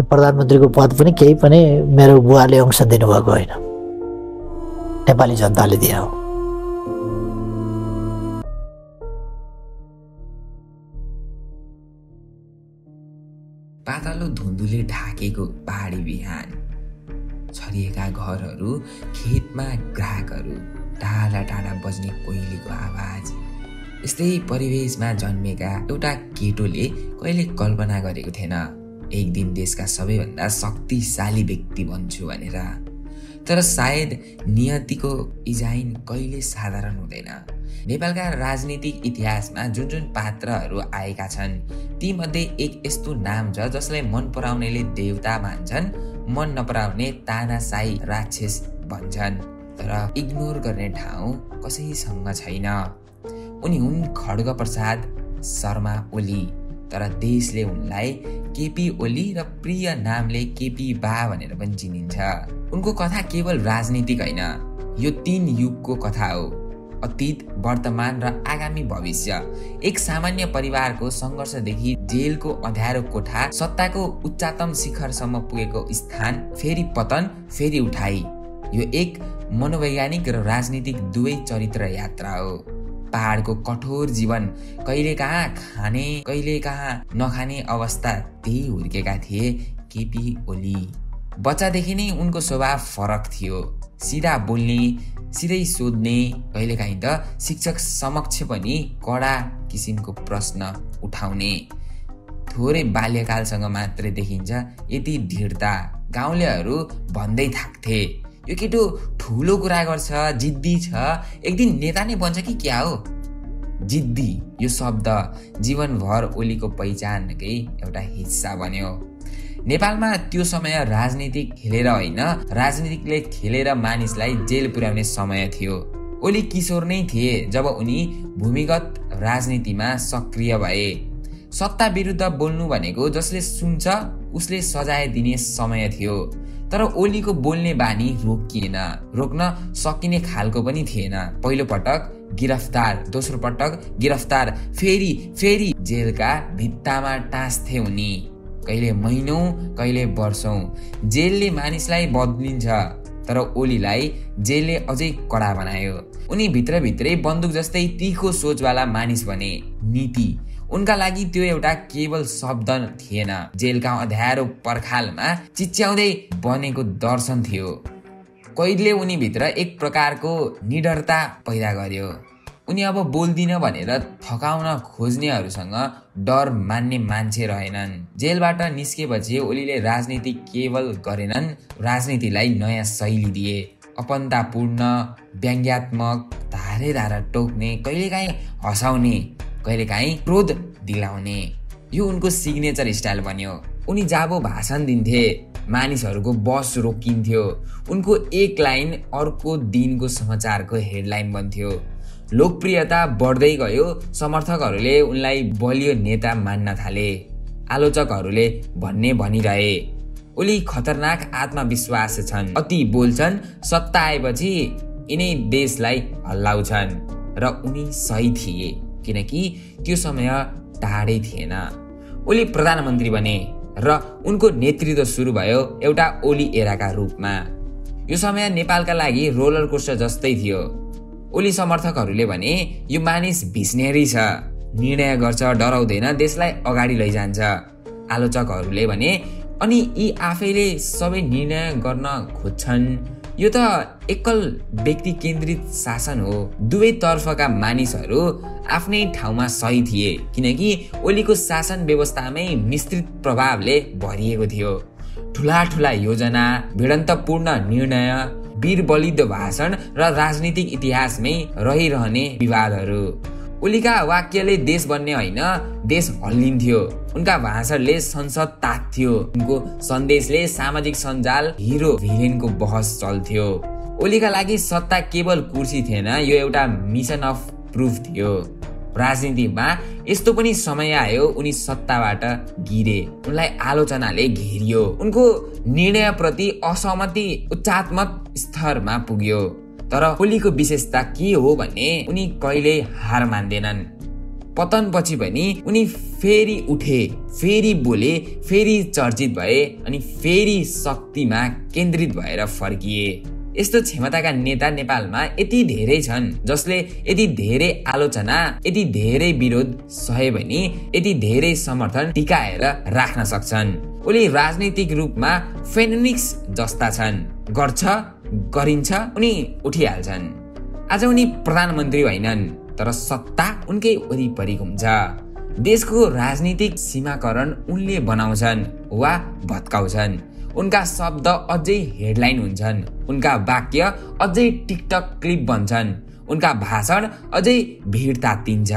प्रधानमन्त्रीको पद पनि केही पनि मेरो बुवाले अंश दिनुभएको होइन, नेपाली जनताले दिए हो। पातलो धुन्दुले ढाकेको पहाडी बिहान, छरिएका घरहरू, खेतमा ग्राहकहरू, टाढा टाढा बज्ने कोइलीको आवाज। यस्तै परिवेशमा जन्मेका एउटा केटोले कहिले कल्पना गरेको थिएन एक दिन देशका सबैभन्दा शक्तिशाली व्यक्ति बन्छु भनेर। तर सायद नियतिको इजाइन कहिले साधारण हुँदैन। नेपालका राजनीतिक इतिहासमा जुन जुन पात्रहरू आएका छन् ती मध्ये एक यस्तो नाम छ जसलाई मन पराउनेले देवता मान्छन्, मन नपराउने तानाशाही राक्षस भन्छन्। तर इग्नोर गर्ने ठाउँ कसैसँग छैन। उनी हुन् खड्गप्रसाद शर्मा ओली। तर देशले उनलाई केपी ओली र प्रिय नामले केपी बा भनेर पनि चिनिन्छ। उनको कथा केवल राजनीतिक होइन, यो 3 युगको कथा हो। अतीत, वर्तमान र आगामी भविष्य। एक सामान्य परिवारको सङ्घर्षदेखि जेलको अँध्यारो कोठा, सत्ताको उच्चतम शिखरसम्म पुगेको स्थान, फेरि पतन, फेरि उठाइ। यो एक मनोवैज्ञानिक र राजनीतिक दुवै चरित्र यात्रा हो। पहाडको कठोर जीवन, कहिले कहाँ खाने कहिले कहाँ नखाने अवस्था, त्यही हुर्केका थिए केपी ओली। बच्चादेखि नै उनको स्वभाव फरक थियो। सिधा बोल्ने, सिधै सोध्ने, कहिलेकाहीँ त शिक्षक समक्ष पनि कडा किसिमको प्रश्न उठाउने। थोरै बाल्यकालसँग मात्रै देखिन्छ यति दृढता। गाउँलेहरू भन्दै थाक्थे, यो केटो ठुलो कुरा गर्छ, जिद्दी छ, एक दिन नेता नै बन्छ कि क्या हो। जिद्दी यो शब्द जीवनभर ओलीको पहिचानकै एउटा हिस्सा बन्यो। नेपालमा त्यो समय राजनीतिक खेलेर होइन, राजनीतिकले खेलेर मानिसलाई जेल पुर्याउने समय थियो। ओली किशोर नै थिए जब उनी भूमिगत राजनीतिमा सक्रिय भए। सत्ता विरुद्ध बोल्नु भनेको जसले सुन्छ उसले सजाय दिने समय थियो। तर ओलीको बोल्ने बानी रोकिएन, रोक्न सकिने खालको पनि थिएन। पहिलो पटक गिरफ्तार, दोस्रो पटक गिरफ्तार, फेरि फेरि जेलका भित्तामा टाँस्थे उनी। कहिले महिनौं, कहिले वर्षौं। जेलले मानिसलाई बदलिन्छ, तर ओलीलाई जेलले अझै कडा बनायो। उनी भित्रभित्रै बन्दुक जस्तै तीखो सोचवाला मानिस बने। नीति उनका लागि त्यो एउटा केवल शब्द थिएन, जेलका अँध्यारो पर्खालमा चिच्याउँदै बनेको दर्शन थियो। कैदले उनी भित्र एक प्रकारको निडरता पैदा गर्यो। उनी अब बोल्दिन भनेर थकाउन खोज्नेहरूसँग डर मान्ने मान्छे रहेनन्। जेलबाट निस्केपछि ओलीले राजनीति केवल गरेनन्, राजनीतिलाई नयाँ शैली दिए। अपन्तापूर्ण, व्यङ्ग्यात्मक, धारे धारा टोक्ने, कहिलेकाहीँ हँसाउने, कहिलेकाहीँ क्रोध दिलाउने, यो उनको सिग्नेचर स्टाइल बन्यो। उनी जब भाषण दिन्थे मानिसहरूको बस रोकिन्थ्यो। उनको एक लाइन अर्को दिनको समाचारको हेडलाइन बन्थ्यो। लोकप्रियता बढ्दै गयो। समर्थकहरूले उनलाई बलियो नेता मान्न थाले। आलोचकहरूले भन्ने भनिरहे, ओली खतरनाक आत्मविश्वास छन्, अति बोल्छन्, सत्ता आएपछि यिनै देशलाई हल्लाउँछन्। र उनी सही थिए, किनकि त्यो समय टाढै थिएन। ओली प्रधानमन्त्री बने र उनको नेतृत्व सुरु भयो एउटा ओली एराका रूपमा। यो समय नेपालका लागि रोलर कोस्टर जस्तै थियो। ओली समर्थकहरूले भने यो मानिस भिस्नेरी छ, निर्णय गर्छ, डराउँदैन, देशलाई अगाडि लैजान्छ। आलोचकहरूले भने अनि यी आफैले सबै निर्णय गर्न खोज्छन्, यो त एकल व्यक्ति केन्द्रित शासन हो। दुवै तर्फका मानिसहरू आफ्नै ठाउँमा सही थिए, किनकि ओलीको शासन व्यवस्थामै मिश्रित प्रभावले भरिएको थियो। ठुला ठुला योजना, भिडन्तपूर्ण निर्णय, वीर बलिद भाषण र राजनीतिक इतिहासमै रहिरहने विवादहरू। ओलीका वाक्यले देश बन्ने होइन, देश हल्लिन्थ्यो। उनका भाषणले संसद तात्थ्यो। उनको सन्देशले सामाजिक सञ्जाल हिरो भिलेनको बहस चल्थ्यो। ओलीका लागि सत्ता केवल कुर्सी थिएन, यो एउटा मिसन अफ प्रुफ थियो। राजनीतिमा यस्तो पनि समय आयो उनी सत्ताबाट गिरे, उनलाई आलोचनाले घेरियो, उनको निर्णयप्रति असहमति उच्चात्मक स्तरमा पुग्यो। तर ओलीको विशेषता के हो भने उनी कहिल्यै हार मान्दैनन्। पतनपछि पनि उनी फेरि उठे, फेरि बोले, फेरि चर्चित भए अनि फेरि शक्तिमा केन्द्रित भएर फर्किए। यस्तो क्षमताका नेता नेपालमा यति धेरै छन् जसले यति धेरै आलोचना, यति धेरै विरोध सहे पनि यति धेरै समर्थन टिकाएर राख्न सक्छन्। उनी राजनीतिक रूपमा फेनिक्स जस्ता छन्, गर्छ गरिन्छ उनी उठिहाल्छन्। आज उनी प्रधानमन्त्री होइनन् तर सत्ता उनकै वरिपरि घुम्छ। देशको राजनीतिक सीमाकरण उनले बनाउँछन् वा भत्काउँछन्। उनका शब्द अझै हेडलाइन हुन्छन्, उनका वाक्य अझै टिकटक क्लिप बन्छन्, उनका भाषण अझै भिड तात्तिन्छ।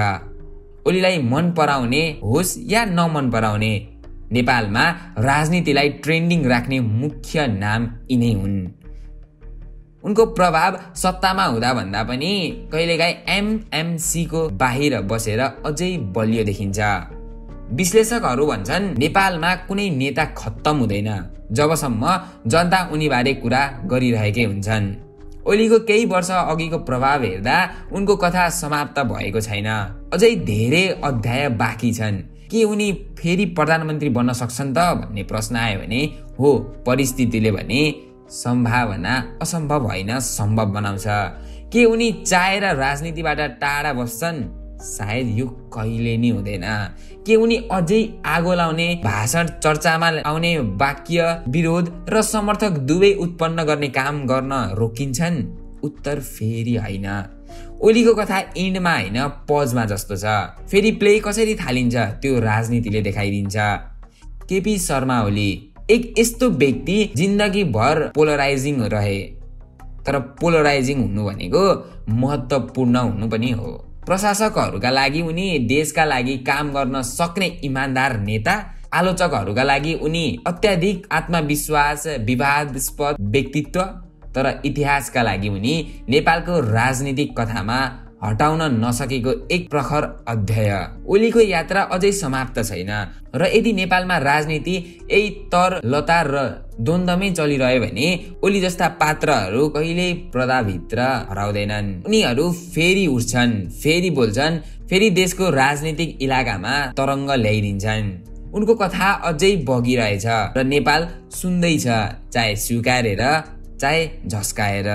ओलीलाई मन पराउने होस् या नमन पराउने, नेपालमा राजनीतिलाई ट्रेन्डिङ राख्ने मुख्य नाम यिनै हुन्। उनको प्रभाव सत्तामा हुँदा भन्दा पनि कहिलेकाहीँ एमएमसीको बाहिर बसेर अझै बलियो देखिन्छ। विश्लेषकहरू भन्छन् नेपालमा कुनै नेता खत्तम हुँदैन जबसम्म जनता उनीबारे कुरा गरिरहेकै हुन्छन्। ओलीको केही वर्ष अघिको प्रभाव हेर्दा उनको कथा समाप्त भएको छैन, अझै धेरै अध्याय बाँकी छन्। के उनी फेरि प्रधानमन्त्री बन्न सक्छन् त भन्ने प्रश्न आयो भने हो, परिस्थितिले भने सम्भावना असम्भव होइन, सम्भव बनाउँछ। के उनी चाहेर राजनीतिबाट टाढा बस्छन्? सायद यो कहिले नि हुँदैन। के उनी अझै आगो लाउने भाषण, चर्चामा आउने वाक्य, विरोध र समर्थक दुवै उत्पन्न गर्ने काम गर्न रोकिन्छन्? उत्तर फेरि होइन। ओलीको कथा इन्डमा होइन पजमा जस्तो छ। फेरि प्ले कसरी थालिन्छ त्यो राजनीतिले देखाइदिन्छ। केपी शर्मा ओली एक यस्तो व्यक्ति जिन्दगीभर पोलराइजिङ रहे, तर पोलराइजिङ हुनु भनेको महत्त्वपूर्ण हुनु पनि हो। प्रशासकहरूका लागि उनी देशका लागि काम गर्न सक्ने इमान्दार नेता, आलोचकहरूका लागि उनी अत्याधिक आत्मविश्वास, विवादास्पद व्यक्तित्व, तर इतिहासका लागि उनी नेपालको राजनीतिक कथामा हटाउन नसकेको एक प्रखर अध्याय। ओलीको यात्रा अझै समाप्त छैन र यदि नेपालमा राजनीति यही तर लतार र द्वन्द्वमै चलिरह्यो भने ओली जस्ता पात्रहरू कहिल्यै पर्दाभित्र हराउँदैनन्। उनीहरू फेरि उठ्छन्, फेरि बोल्छन्, फेरि देशको राजनीतिक इलाकामा तरङ्ग ल्याइदिन्छन्। उनको कथा अझै बगिरहेछ र नेपाल सुन्दैछ, चाहे स्वीकारेर चाहे झस्काएर।